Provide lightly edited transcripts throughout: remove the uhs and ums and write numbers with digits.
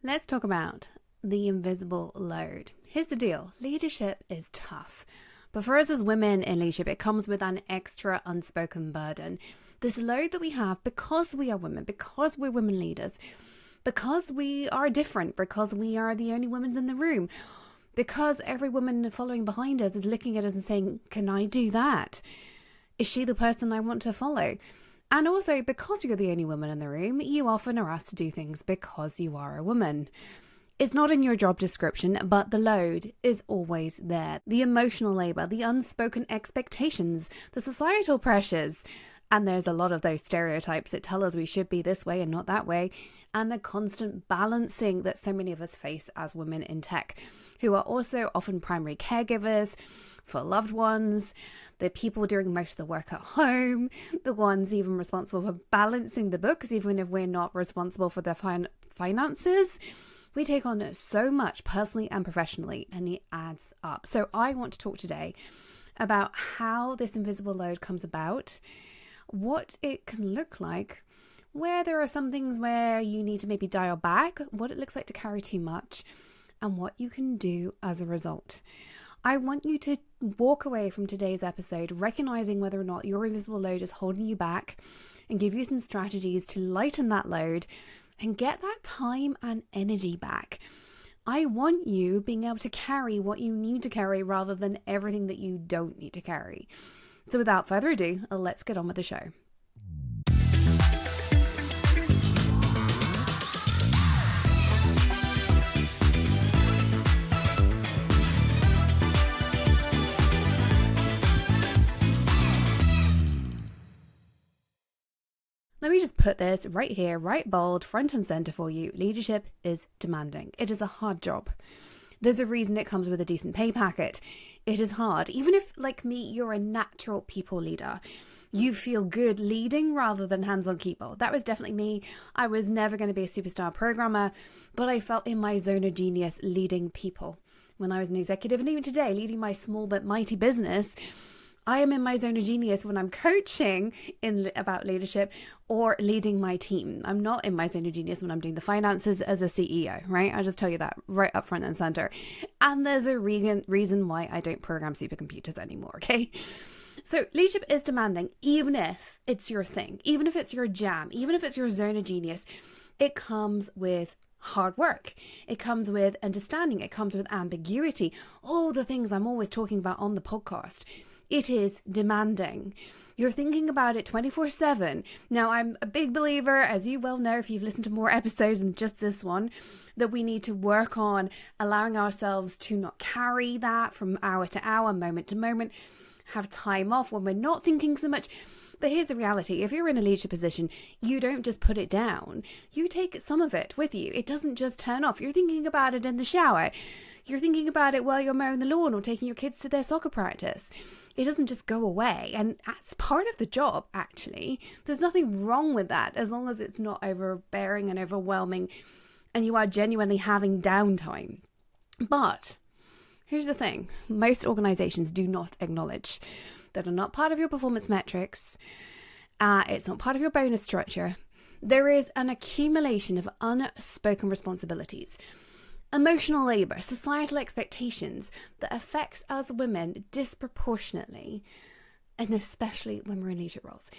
Let's talk about the invisible load. Here's the deal. Leadership is tough. But for us as women in leadership, it comes with an extra unspoken burden. This load that we have because we are women, because we're women leaders, because we are different, because we are the only women in the room, because every woman following behind us is looking at us and saying, can I do that? Is she the person I want to follow? And also, because you're the only woman in the room, you often are asked to do things because you are a woman. It's not in your job description, but the load is always there. The emotional labor, the unspoken expectations, the societal pressures. And there's a lot of those stereotypes that tell us we should be this way and not that way. And the constant balancing that so many of us face as women in tech, who are also often primary caregivers for loved ones, the people doing most of the work at home, the ones even responsible for balancing the books, even if we're not responsible for the finances. We take on so much personally and professionally, and it adds up. So I want to talk today about how this invisible load comes about, what it can look like, where there are some things where you need to maybe dial back, what it looks like to carry too much, and what you can do as a result. I want you to walk away from today's episode recognizing whether or not your invisible load is holding you back and give you some strategies to lighten that load and get that time and energy back. I want you being able to carry what you need to carry rather than everything that you don't need to carry. So without further ado, let's get on with the show. Let me just put this right here, right bold, front and center for you. Leadership is demanding. It is a hard job. There's a reason it comes with a decent pay packet. It is hard. Even if, like me, you're a natural people leader, you feel good leading rather than hands-on people. That was definitely me. I was never going to be a superstar programmer, but I felt in my zone of genius leading people. When I was an executive, and even today, leading my small but mighty business, I am in my zone of genius when I'm coaching about leadership or leading my team. I'm not in my zone of genius when I'm doing the finances as a CEO, right? I'll just tell you that right up front and center. And there's a reason why I don't program supercomputers anymore, okay? So leadership is demanding, even if it's your thing, even if it's your jam, even if it's your zone of genius. It comes with hard work. It comes with understanding. It comes with ambiguity. All the things I'm always talking about on the podcast. It is demanding. You're thinking about it 24/7. Now, I'm a big believer, as you well know if you've listened to more episodes than just this one, that we need to work on allowing ourselves to not carry that from hour to hour, moment to moment, have time off when we're not thinking so much. But here's the reality. If you're in a leadership position, you don't just put it down. You take some of it with you. It doesn't just turn off. You're thinking about it in the shower. You're thinking about it while you're mowing the lawn or taking your kids to their soccer practice. It doesn't just go away. And that's part of the job, actually. There's nothing wrong with that as long as it's not overbearing and overwhelming and you are genuinely having downtime. But here's the thing. Most organizations do not acknowledge that are not part of your performance metrics. It's not part of your bonus structure. There is an accumulation of unspoken responsibilities, emotional labor, societal expectations that affects us women disproportionately, and especially when we're in leadership roles.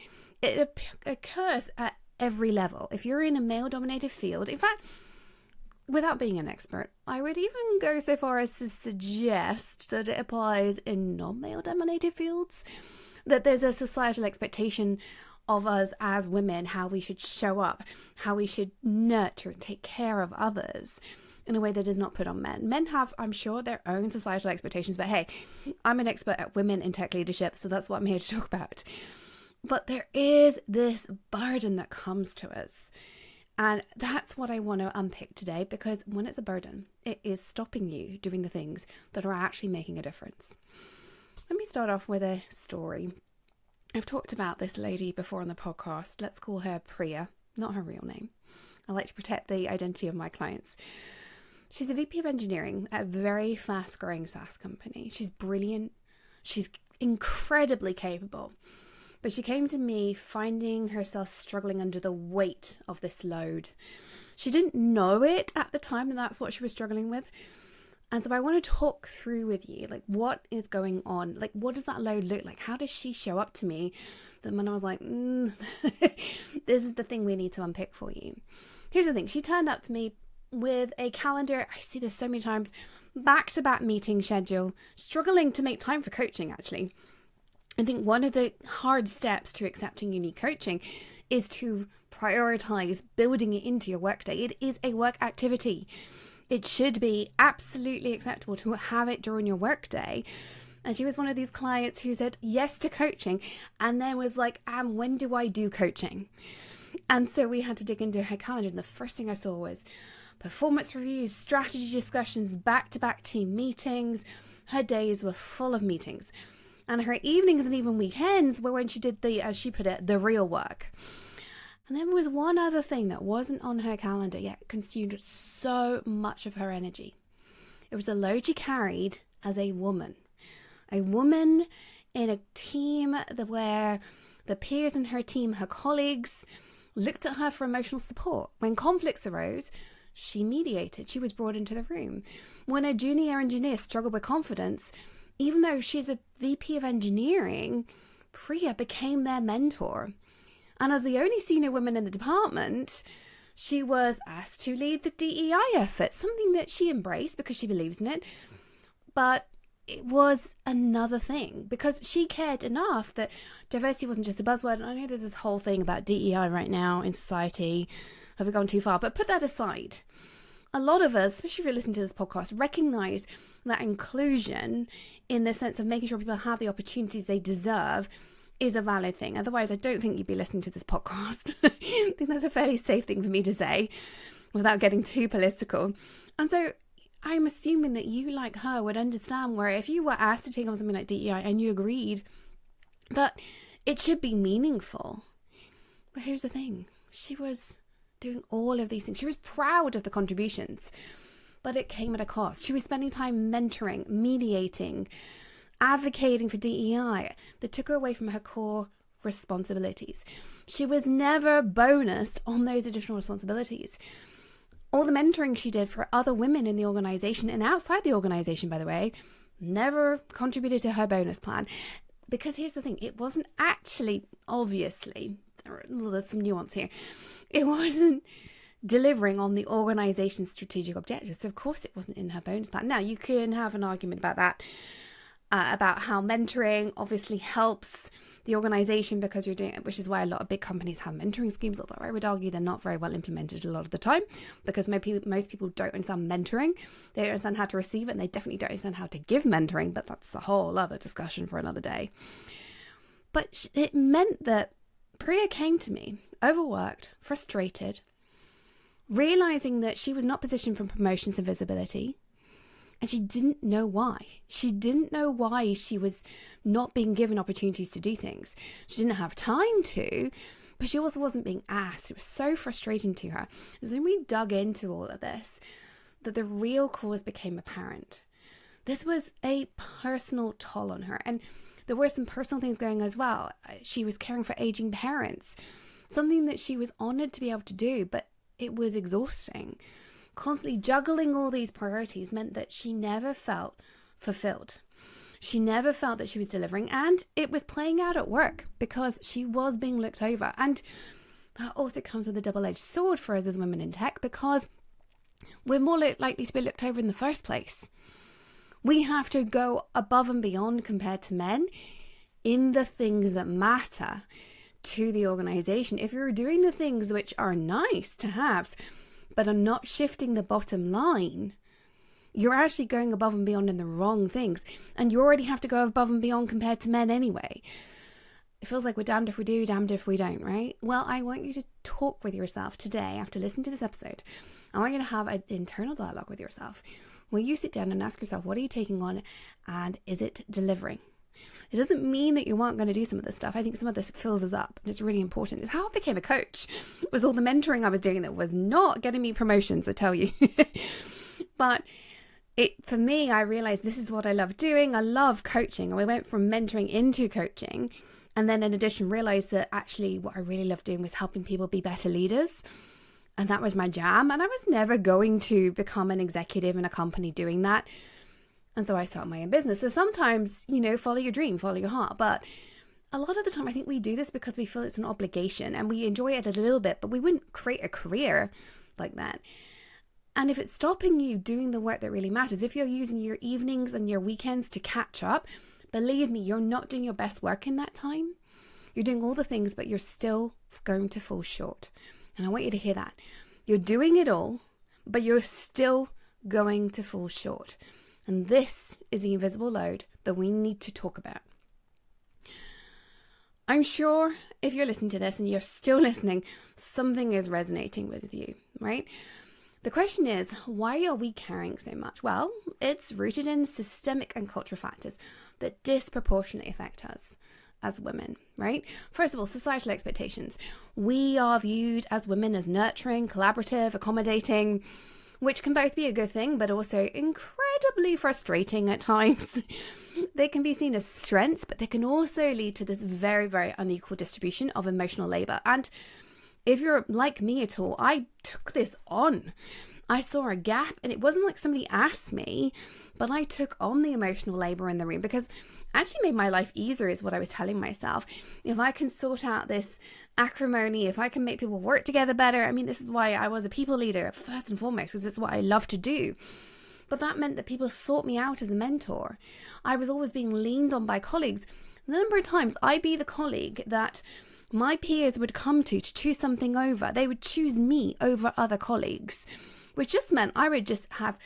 It occurs at every level. If you're in a male-dominated field, in fact, without being an expert, I would even go so far as to suggest that it applies in non-male dominated fields, that there's a societal expectation of us as women, how we should show up, how we should nurture and take care of others in a way that is not put on men. Men have, I'm sure, their own societal expectations, but hey, I'm an expert at women in tech leadership, so that's what I'm here to talk about. But there is this burden that comes to us. And that's what I want to unpick today, because when it's a burden, it is stopping you doing the things that are actually making a difference. Let me start off with a story. I've talked about this lady before on the podcast. Let's call her Priya, not her real name. I like to protect the identity of my clients. She's a VP of engineering at a very fast-growing SaaS company. She's brilliant. She's incredibly capable. But she came to me finding herself struggling under the weight of this load. She didn't know it at the time, and that's what she was struggling with. And so I want to talk through with you, like, what is going on? Like, what does that load look like? How does she show up to me? That when I was like, this is the thing we need to unpick for you. Here's the thing. She turned up to me with a calendar. I see this so many times. Back-to-back meeting schedule. Struggling to make time for coaching, actually. I think one of the hard steps to accepting you need coaching is to prioritize building it into your workday. It is a work activity. It should be absolutely acceptable to have it during your workday. And she was one of these clients who said yes to coaching and then was like, when do I do coaching? And so we had to dig into her calendar. And the first thing I saw was performance reviews, strategy discussions, back-to-back team meetings. Her days were full of meetings. And her evenings and even weekends were when she did the, as she put it, the real work. And then there was one other thing that wasn't on her calendar yet consumed so much of her energy. It was the load she carried as a woman. A woman in a team where the peers in her team, her colleagues, looked at her for emotional support. When conflicts arose, she mediated. She was brought into the room. When a junior engineer struggled with confidence, even though she's a VP of engineering, Priya became their mentor. And as the only senior woman in the department, she was asked to lead the DEI effort, something that she embraced because she believes in it. But it was another thing because she cared enough that diversity wasn't just a buzzword. And I know there's this whole thing about DEI right now in society. Have we gone too far? But put that aside. A lot of us, especially if you're listening to this podcast, recognize that inclusion in the sense of making sure people have the opportunities they deserve is a valid thing. Otherwise, I don't think you'd be listening to this podcast. I think that's a fairly safe thing for me to say without getting too political. And so I'm assuming that you, like her, would understand where if you were asked to take on something like DEI and you agreed that it should be meaningful. But here's the thing. She was doing all of these things. She was proud of the contributions, but it came at a cost. She was spending time mentoring, mediating, advocating for DEI that took her away from her core responsibilities. She was never bonused on those additional responsibilities. All the mentoring she did for other women in the organization and outside the organization, by the way, never contributed to her bonus plan. Because here's the thing, it wasn't actually, obviously, there's some nuance here, it wasn't delivering on the organization's strategic objectives. So of course it wasn't in her bonus plan. Now, you can have an argument about that, about how mentoring obviously helps the organization because you're doing it, which is why a lot of big companies have mentoring schemes, although I would argue they're not very well implemented a lot of the time because most people don't understand mentoring. They don't understand how to receive it, and they definitely don't understand how to give mentoring, but that's a whole other discussion for another day. But it meant that Priya came to me, overworked, frustrated, realizing that she was not positioned for promotions and visibility. And she didn't know why. She didn't know why she was not being given opportunities to do things. She didn't have time to, but she also wasn't being asked. It was so frustrating to her. It was when we dug into all of this that the real cause became apparent. This was a personal toll on her. And there were some personal things going on as well. She was caring for aging parents, something that she was honored to be able to do, but it was exhausting. Constantly juggling all these priorities meant that she never felt fulfilled. She never felt that she was delivering, and it was playing out at work because she was being looked over. And that also comes with a double-edged sword for us as women in tech because we're more likely to be looked over in the first place. We have to go above and beyond compared to men in the things that matter to the organization. If you're doing the things which are nice to have, but are not shifting the bottom line, you're actually going above and beyond in the wrong things. And you already have to go above and beyond compared to men anyway. It feels like we're damned if we do, damned if we don't, right? Well, I want you to talk with yourself today after listening to this episode. I want you to have an internal dialogue with yourself where you sit down and ask yourself, what are you taking on and is it delivering? It doesn't mean that you aren't going to do some of this stuff. I think some of this fills us up and it's really important. It's how I became a coach. It was all the mentoring I was doing that was not getting me promotions, I tell you. But for me, I realized this is what I love doing. I love coaching. And I went from mentoring into coaching. And then in addition, realized that actually what I really love doing was helping people be better leaders. And that was my jam. And I was never going to become an executive in a company doing that. And so I started my own business. So sometimes, follow your dream, follow your heart. But a lot of the time, I think we do this because we feel it's an obligation and we enjoy it a little bit, but we wouldn't create a career like that. And if it's stopping you doing the work that really matters, if you're using your evenings and your weekends to catch up, believe me, you're not doing your best work in that time. You're doing all the things, but you're still going to fall short. And I want you to hear that. You're doing it all, but you're still going to fall short. And this is the invisible load that we need to talk about. I'm sure if you're listening to this and you're still listening, something is resonating with you, right? The question is, why are we carrying so much? Well, it's rooted in systemic and cultural factors that disproportionately affect us as women, right? First of all, societal expectations. We are viewed as women as nurturing, collaborative, accommodating, which can both be a good thing, but also incredibly frustrating at times. They can be seen as strengths, but they can also lead to this very, very unequal distribution of emotional labor. And if you're like me at all, I took this on. I saw a gap, and it wasn't like somebody asked me, but I took on the emotional labor in the room because it actually made my life easier, is what I was telling myself. If I can sort out this acrimony, if I can make people work together better, I mean, this is why I was a people leader first and foremost, because it's what I love to do. But that meant that people sought me out as a mentor. I was always being leaned on by colleagues. The number of times I'd be the colleague that my peers would come to choose something over. They would choose me over other colleagues, which just meant I would just have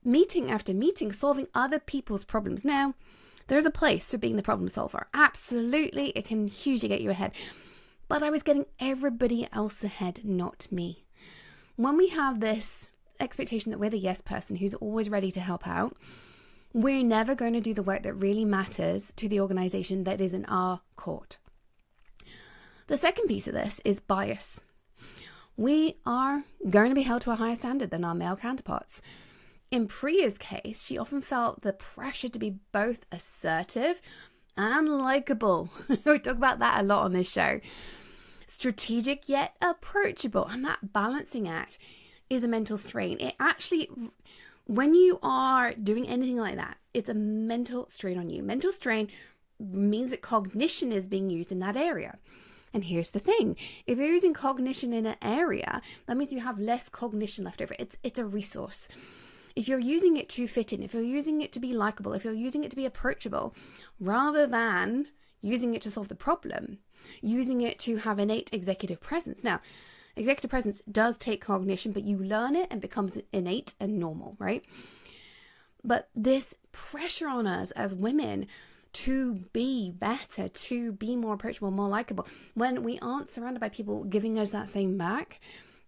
meeting after meeting solving other people's problems. Now, there's a place for being the problem solver. Absolutely, it can hugely get you ahead. But I was getting everybody else ahead, not me. When we have this expectation that we're the yes person who's always ready to help out, we're never going to do the work that really matters to the organization that is in our court. The second piece of this is bias. We are going to be held to a higher standard than our male counterparts. In Priya's case, she often felt the pressure to be both assertive and likable. We talk about that a lot on this show. Strategic yet approachable. And that balancing act is a mental strain. It actually, when you are doing anything like that, it's a mental strain on you. Mental strain means that cognition is being used in that area. And here's the thing. If you're using cognition in an area, that means you have less cognition left over. It's a resource. If you're using it to fit in, if you're using it to be likable, if you're using it to be approachable, rather than using it to solve the problem, using it to have innate executive presence. Now, executive presence does take cognition, but you learn it and becomes innate and normal, right? But this pressure on us as women to be better, to be more approachable, more likable, when we aren't surrounded by people giving us that same back,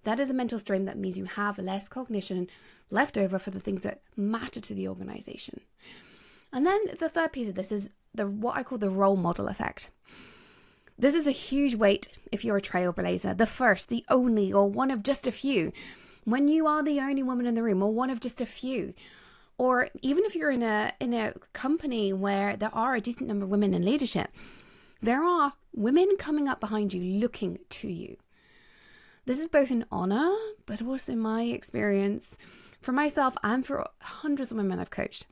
that is a mental strain that means you have less cognition left over for the things that matter to the organization. And then the third piece of this is what I call the role model effect. This is a huge weight if you're a trailblazer, the first, the only, or one of just a few. When you are the only woman in the room, or one of just a few, or even if you're in a company where there are a decent number of women in leadership, there are women coming up behind you looking to you. This is both an honor, but also my experience for myself and for hundreds of women I've coached.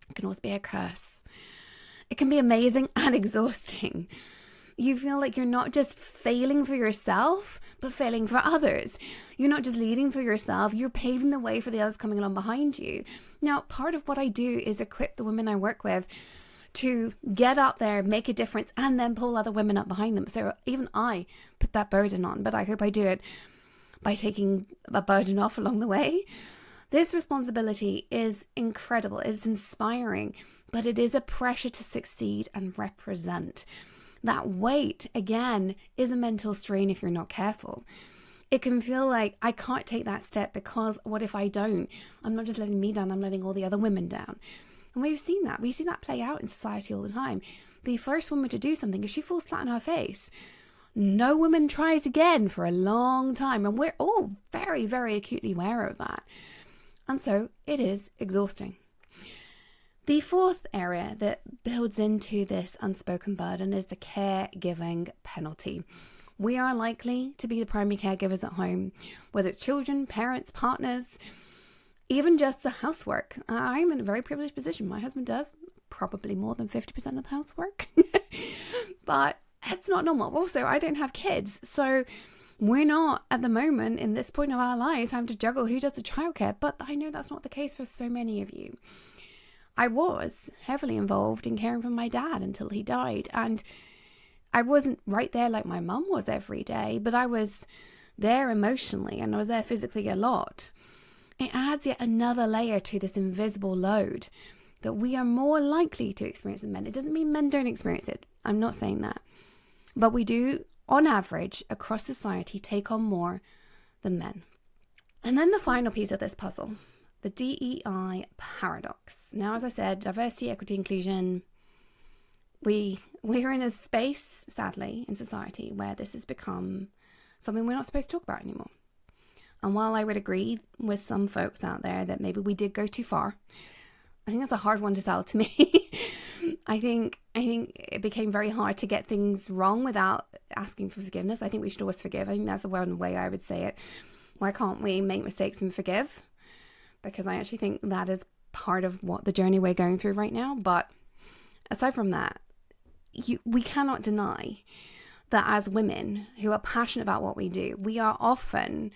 It can also be a curse. It can be amazing and exhausting. You feel like you're not just failing for yourself, but failing for others. You're not just leading for yourself, you're paving the way for the others coming along behind you. Now, part of what I do is equip the women I work with to get up there, make a difference, and then pull other women up behind them. So even I put that burden on, but I hope I do it by taking a burden off along the way. This responsibility is incredible. It's inspiring, but it is a pressure to succeed and represent. That weight, again, is a mental strain if you're not careful. It can feel like I can't take that step because what if I don't? I'm not just letting me down, I'm letting all the other women down. And we've seen that. We see that play out in society all the time. The first woman to do something, if she falls flat on her face, no woman tries again for a long time. And we're all very, very acutely aware of that. And so it is exhausting. The fourth area that builds into this unspoken burden is the caregiving penalty. We are likely to be the primary caregivers at home, whether it's children, parents, partners, even just the housework. I'm in a very privileged position. My husband does probably more than 50% of the housework, but it's not normal. Also, I don't have kids, so we're not at the moment in this point of our lives having to juggle who does the childcare, but I know that's not the case for so many of you. I was heavily involved in caring for my dad until he died, and I wasn't right there like my mum was every day, but I was there emotionally and I was there physically a lot. It adds yet another layer to this invisible load that we are more likely to experience than men. It doesn't mean men don't experience it. I'm not saying that. But we do, on average, across society, take on more than men. And then the final piece of this puzzle, the DEI paradox. Now, as I said, diversity, equity, inclusion, we're in a space, sadly, in society where this has become something we're not supposed to talk about anymore. And while I would agree with some folks out there that maybe we did go too far, I think that's a hard one to sell to me. I think it became very hard to get things wrong without asking for forgiveness. I think we should always forgive. I think that's the one way I would say it. Why can't we make mistakes and forgive? Because I actually think that is part of what the journey we're going through right now. But aside from that, we cannot deny that as women who are passionate about what we do, we are often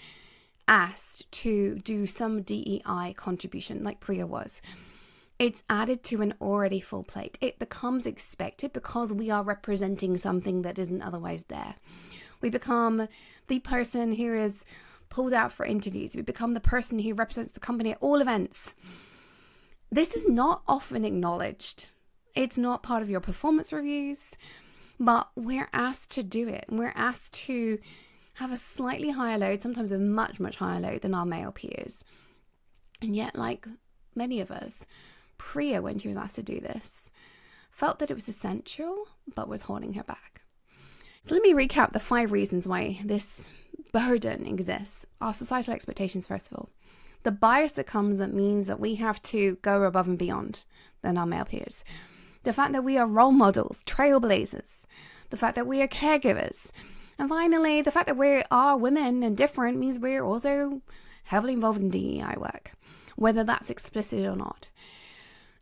asked to do some DEI contribution like Priya was. It's added to an already full plate. It becomes expected because we are representing something that isn't otherwise there. We become the person who is pulled out for interviews. We become the person who represents the company at all events. This is not often acknowledged. It's not part of your performance reviews, but we're asked to do it. We're asked to have a slightly higher load, sometimes a much, much higher load than our male peers. And yet, like many of us, Priya, when she was asked to do this, felt that it was essential, but was holding her back. So let me recap the 5 reasons why this burden exists. Our societal expectations, first of all. The bias that comes that means that we have to go above and beyond than our male peers. The fact that we are role models, trailblazers. The fact that we are caregivers. And finally, the fact that we are women and different means we're also heavily involved in DEI work, whether that's explicit or not.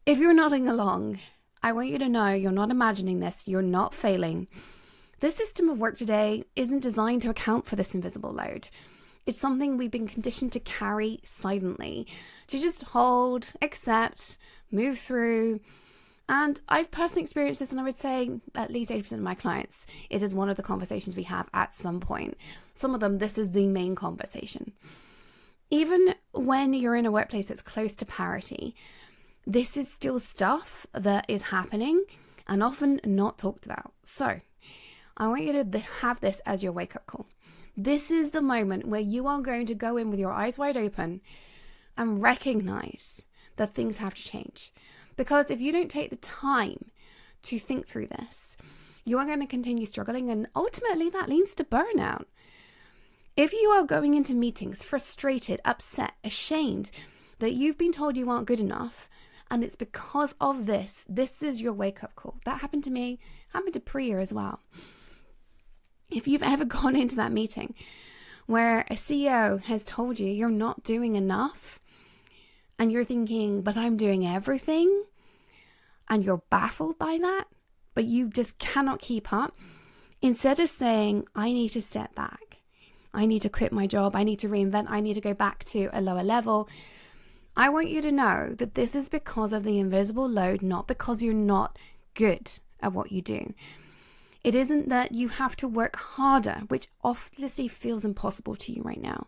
If you're nodding along, I want you to know you're not imagining this, you're not failing. This system of work today isn't designed to account for this invisible load. It's something we've been conditioned to carry silently, to just hold, accept, move through. And I've personally experienced this, and I would say at least 80% of my clients, it is one of the conversations we have at some point. Some of them, this is the main conversation. Even when you're in a workplace that's close to parity, this is still stuff that is happening and often not talked about. So I want you to have this as your wake-up call. This is the moment where you are going to go in with your eyes wide open and recognize that things have to change. Because if you don't take the time to think through this, you are going to continue struggling, and ultimately that leads to burnout. If you are going into meetings frustrated, upset, ashamed that you've been told you aren't good enough, and it's because of this is your wake-up call. That happened to me, happened to Priya as well. If you've ever gone into that meeting where a CEO has told you you're not doing enough, and you're thinking, but I'm doing everything, and you're baffled by that, but you just cannot keep up, instead of saying, I need to step back, I need to quit my job, I need to reinvent, I need to go back to a lower level, I want you to know that this is because of the invisible load, not because you're not good at what you do. It isn't that you have to work harder, which obviously feels impossible to you right now.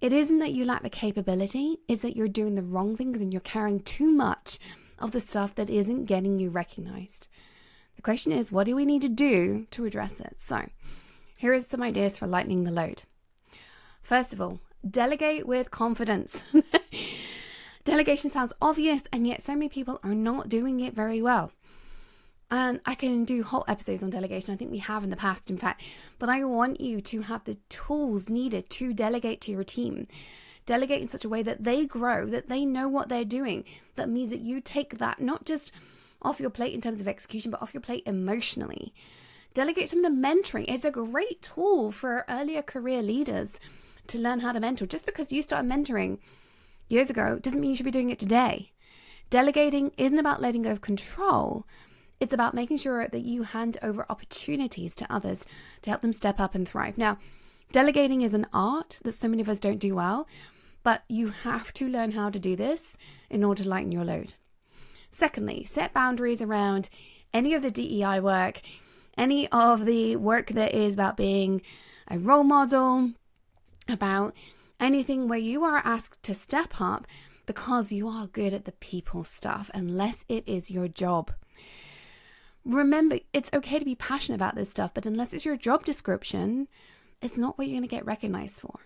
It isn't that you lack the capability, it's that you're doing the wrong things and you're carrying too much of the stuff that isn't getting you recognized. The question is, what do we need to do to address it? So, here are some ideas for lightening the load. First of all, delegate with confidence. Delegation sounds obvious, and yet so many people are not doing it very well. And I can do whole episodes on delegation. I think we have in the past, in fact. But I want you to have the tools needed to delegate to your team. Delegate in such a way that they grow, that they know what they're doing. That means that you take that not just off your plate in terms of execution, but off your plate emotionally. Delegate some of the mentoring. It's a great tool for earlier career leaders to learn how to mentor. Just because you started mentoring years ago doesn't mean you should be doing it today. Delegating isn't about letting go of control. It's about making sure that you hand over opportunities to others to help them step up and thrive. Now, delegating is an art that so many of us don't do well, but you have to learn how to do this in order to lighten your load. Secondly, set boundaries around any of the DEI work, any of the work that is about being a role model, about anything where you are asked to step up because you are good at the people stuff, unless it is your job. Remember, it's okay to be passionate about this stuff, but unless it's your job description, it's not what you're going to get recognized for.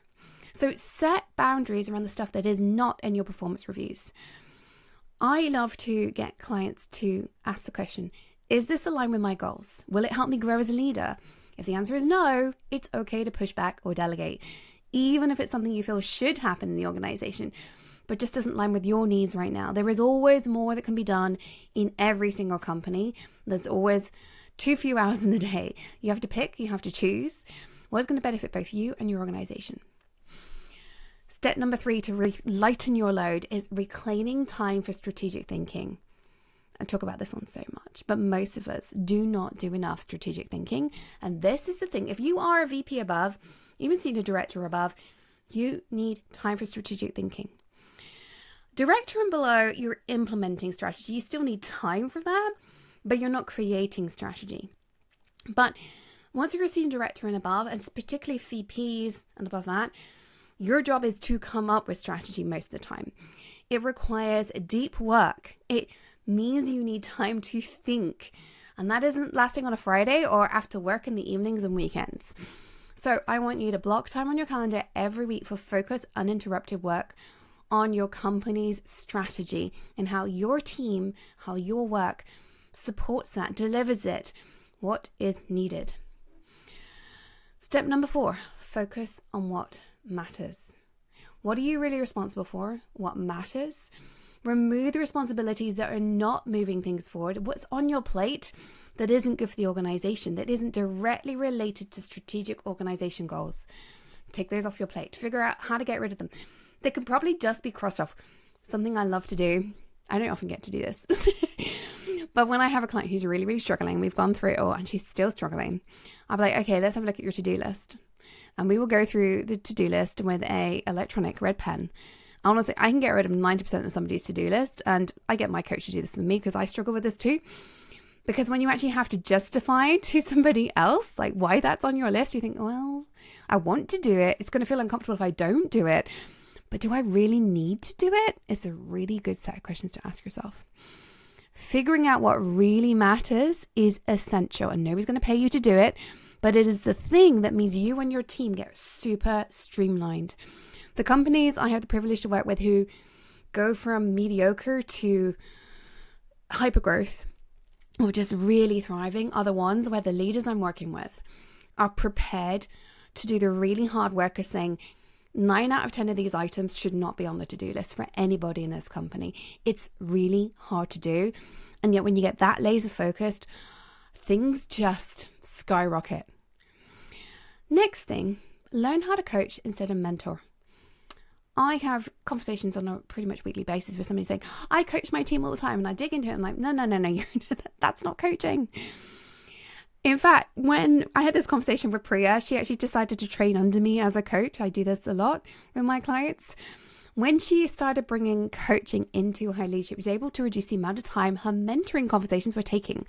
So set boundaries around the stuff that is not in your performance reviews. I love to get clients to ask the question, is this aligned with my goals? Will it help me grow as a leader? If the answer is no, it's okay to push back or delegate, even if it's something you feel should happen in the organization, but just doesn't align with your needs right now. There is always more that can be done in every single company. There's always too few hours in the day. You have to pick, you have to choose what's going to benefit both you and your organization. Step number 3 to lighten your load is reclaiming time for strategic thinking. I talk about this one so much, but most of us do not do enough strategic thinking. And this is the thing. If you are a VP above, even senior director above, you need time for strategic thinking. Director and below, you're implementing strategy. You still need time for that, but you're not creating strategy. But once you're a senior director and above, and particularly VPs and above that, your job is to come up with strategy most of the time. It requires deep work. It means you need time to think. And that isn't lasting on a Friday or after work in the evenings and weekends. So I want you to block time on your calendar every week for focused, uninterrupted work on your company's strategy and how your team, how your work supports that, delivers it, what is needed. Step number 4, focus on what matters. What are you really responsible for? What matters? Remove the responsibilities that are not moving things forward. What's on your plate that isn't good for the organization, that isn't directly related to strategic organization goals? Take those off your plate. Figure out how to get rid of them. They can probably just be crossed off. Something I love to do. I don't often get to do this. But when I have a client who's really, really struggling, we've gone through it all and she's still struggling, I'll be like, okay, let's have a look at your to-do list. And we will go through the to-do list with a electronic red pen. Honestly, I can get rid of 90% of somebody's to-do list. And I get my coach to do this with me because I struggle with this too. Because when you actually have to justify to somebody else, like why that's on your list, you think, well, I want to do it. It's going to feel uncomfortable if I don't do it. But do I really need to do it? It's a really good set of questions to ask yourself. Figuring out what really matters is essential, and nobody's going to pay you to do it, but it is the thing that means you and your team get super streamlined. The companies I have the privilege to work with who go from mediocre to hypergrowth or just really thriving are the ones where the leaders I'm working with are prepared to do the really hard work of saying, 9 out of 10 of these items should not be on the to-do list for anybody in this company. It's really hard to do. And yet when you get that laser focused, things just skyrocket. Next thing, learn how to coach instead of mentor. I have conversations on a pretty much weekly basis with somebody saying, I coach my team all the time, and I dig into it. And I'm like, no, that's not coaching. In fact, when I had this conversation with Priya, she actually decided to train under me as a coach. I do this a lot with my clients. When she started bringing coaching into her leadership, she was able to reduce the amount of time her mentoring conversations were taking,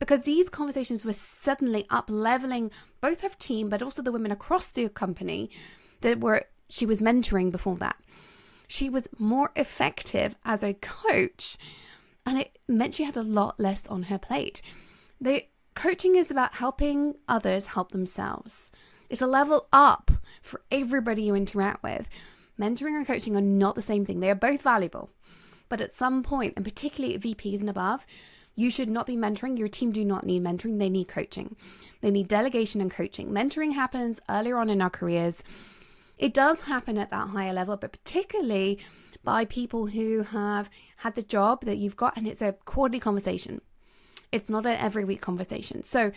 because these conversations were suddenly up-leveling both her team, but also the women across the company that she was mentoring before that. She was more effective as a coach, and it meant she had a lot less on her plate. Coaching is about helping others help themselves. It's a level up for everybody you interact with. Mentoring and coaching are not the same thing. They are both valuable. But at some point, and particularly at VPs and above, you should not be mentoring. Your team do not need mentoring. They need coaching. They need delegation and coaching. Mentoring happens earlier on in our careers. It does happen at that higher level, but particularly by people who have had the job that you've got, and it's a quarterly conversation. It's not an every week conversation. So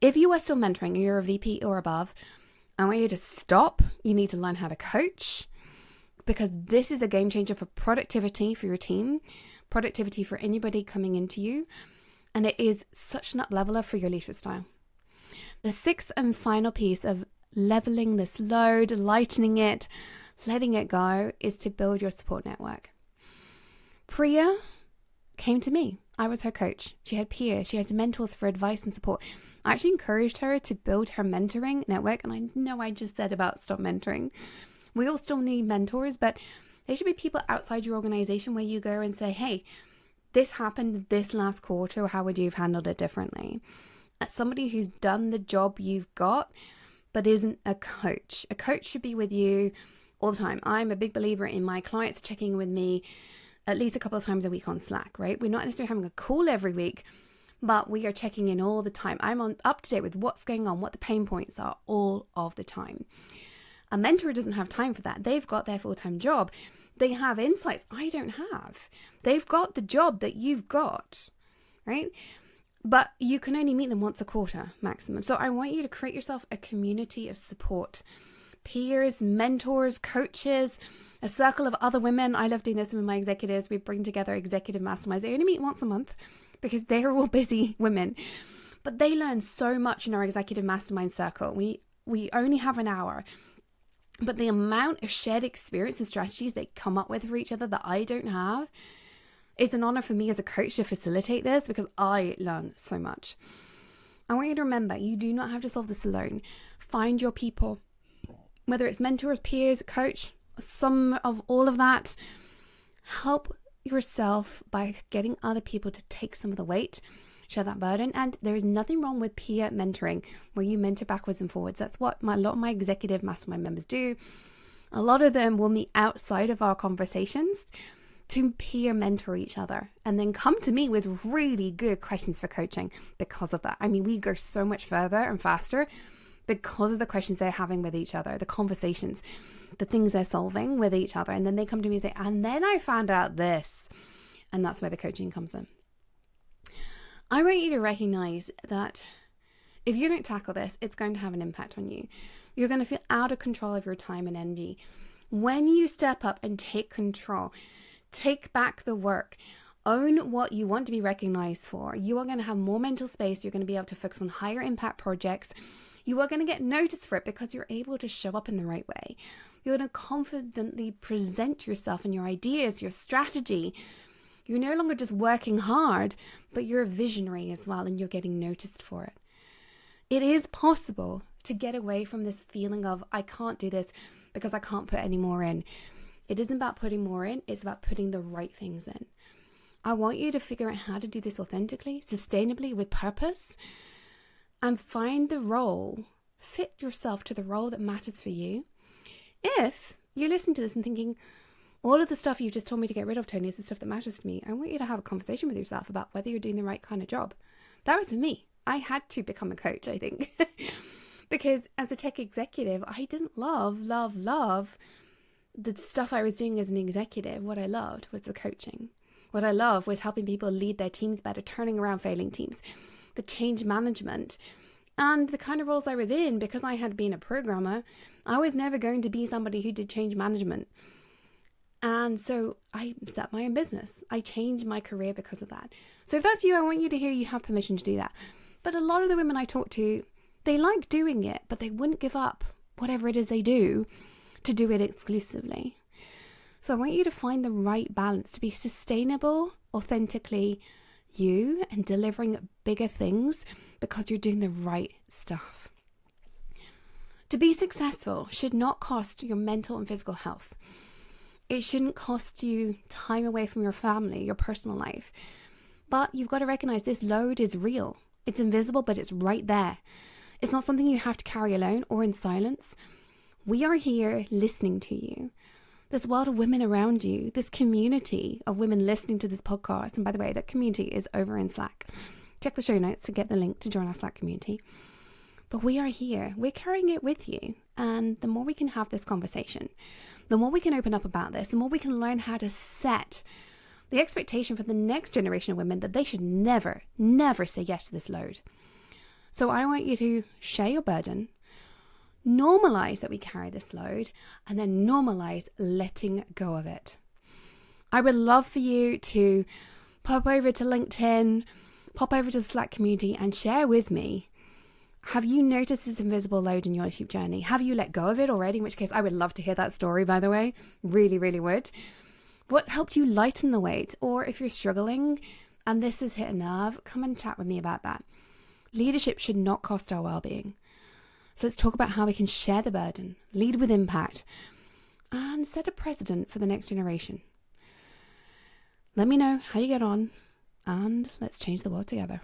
If you are still mentoring and you're a VP or above, I want you to stop. You need to learn how to coach, because this is a game changer for productivity for your team, productivity for anybody coming into you, and it is such an up leveler for your leadership style. The sixth and final piece of leveling this load, lightening it, letting it go, is to build your support network. Priya came to me. I was her coach. She had peers. She had mentors for advice and support. I actually encouraged her to build her mentoring network. And I know I just said about stop mentoring. We all still need mentors, but they should be people outside your organization where you go and say, hey, this happened this last quarter. How would you have handled it differently? As somebody who's done the job you've got, but isn't a coach. A coach should be with you all the time. I'm a big believer in my clients checking with me at least a couple of times a week on Slack, right? We're not necessarily having a call every week, but we are checking in all the time. I'm up to date with what's going on, what the pain points are all of the time. A mentor doesn't have time for that. They've got their full-time job. They have insights I don't have. They've got the job that you've got, right? But you can only meet them once a quarter maximum. So I want you to create yourself a community of support. Peers, mentors, coaches, a circle of other women. I love doing this with my executives. We bring together executive masterminds. They only meet once a month because they're all busy women. But they learn so much in our executive mastermind circle. We only have an hour. But the amount of shared experience and strategies they come up with for each other that I don't have, it's an honor for me as a coach to facilitate this because I learn so much. I want you to remember, you do not have to solve this alone. Find your people, whether it's mentors, peers, coach, some of all of that. Help yourself by getting other people to take some of the weight, share that burden. And there is nothing wrong with peer mentoring where you mentor backwards and forwards. That's what a lot of my executive mastermind members do. A lot of them will meet outside of our conversations to peer mentor each other and then come to me with really good questions for coaching because of that. I mean, we go so much further and faster because of the questions they're having with each other, the conversations, the things they're solving with each other. And then they come to me and say, and then I found out this. And that's where the coaching comes in. I want you to recognize that if you don't tackle this, it's going to have an impact on you. You're going to feel out of control of your time and energy. When you step up and take control, take back the work, own what you want to be recognized for, you are going to have more mental space. You're going to be able to focus on higher impact projects. You are going to get noticed for it because you're able to show up in the right way. You're going to confidently present yourself and your ideas, your strategy. You're no longer just working hard, but you're a visionary as well, and you're getting noticed for it. It is possible to get away from this feeling of, I can't do this because I can't put any more in. It isn't about putting more in, it's about putting the right things in. I want you to figure out how to do this authentically, sustainably, with purpose, and find the role, fit yourself to the role that matters for you. If you're listening to this and thinking, all of the stuff you just told me to get rid of, Toni, is the stuff that matters to me, I want you to have a conversation with yourself about whether you're doing the right kind of job. That was for me. I had to become a coach, I think. Because as a tech executive, I didn't love the stuff I was doing as an executive. What I loved was the coaching. What I loved was helping people lead their teams better, turning around failing teams, the change management, and the kind of roles I was in. Because I had been a programmer, I was never going to be somebody who did change management. And so I set my own business. I changed my career because of that. So if that's you, I want you to hear you have permission to do that. But a lot of the women I talk to, they like doing it, but they wouldn't give up whatever it is they do to do it exclusively. So I want you to find the right balance to be sustainable, authentically you, and delivering bigger things because you're doing the right stuff. To be successful should not cost your mental and physical health. It shouldn't cost you time away from your family, your personal life. But you've got to recognize this load is real. It's invisible, but it's right there. It's not something you have to carry alone or in silence. We are here listening to you. There's a world of women around you, this community of women listening to this podcast. And by the way, that community is over in Slack. Check the show notes to get the link to join our Slack community. But we are here. We're carrying it with you. And the more we can have this conversation, the more we can open up about this, the more we can learn how to set the expectation for the next generation of women that they should never, never say yes to this load. So I want you to share your burden, normalize that we carry this load, and then normalize letting go of it. I would love for you to pop over to LinkedIn, pop over to the Slack community and share with me. Have you noticed this invisible load in your leadership journey? Have you let go of it already? In which case, I would love to hear that story, by the way. Really, really would. What's helped you lighten the weight? Or if you're struggling and this has hit a nerve, come and chat with me about that. Leadership should not cost our well-being. So let's talk about how we can share the burden, lead with impact, and set a precedent for the next generation. Let me know how you get on, and let's change the world together.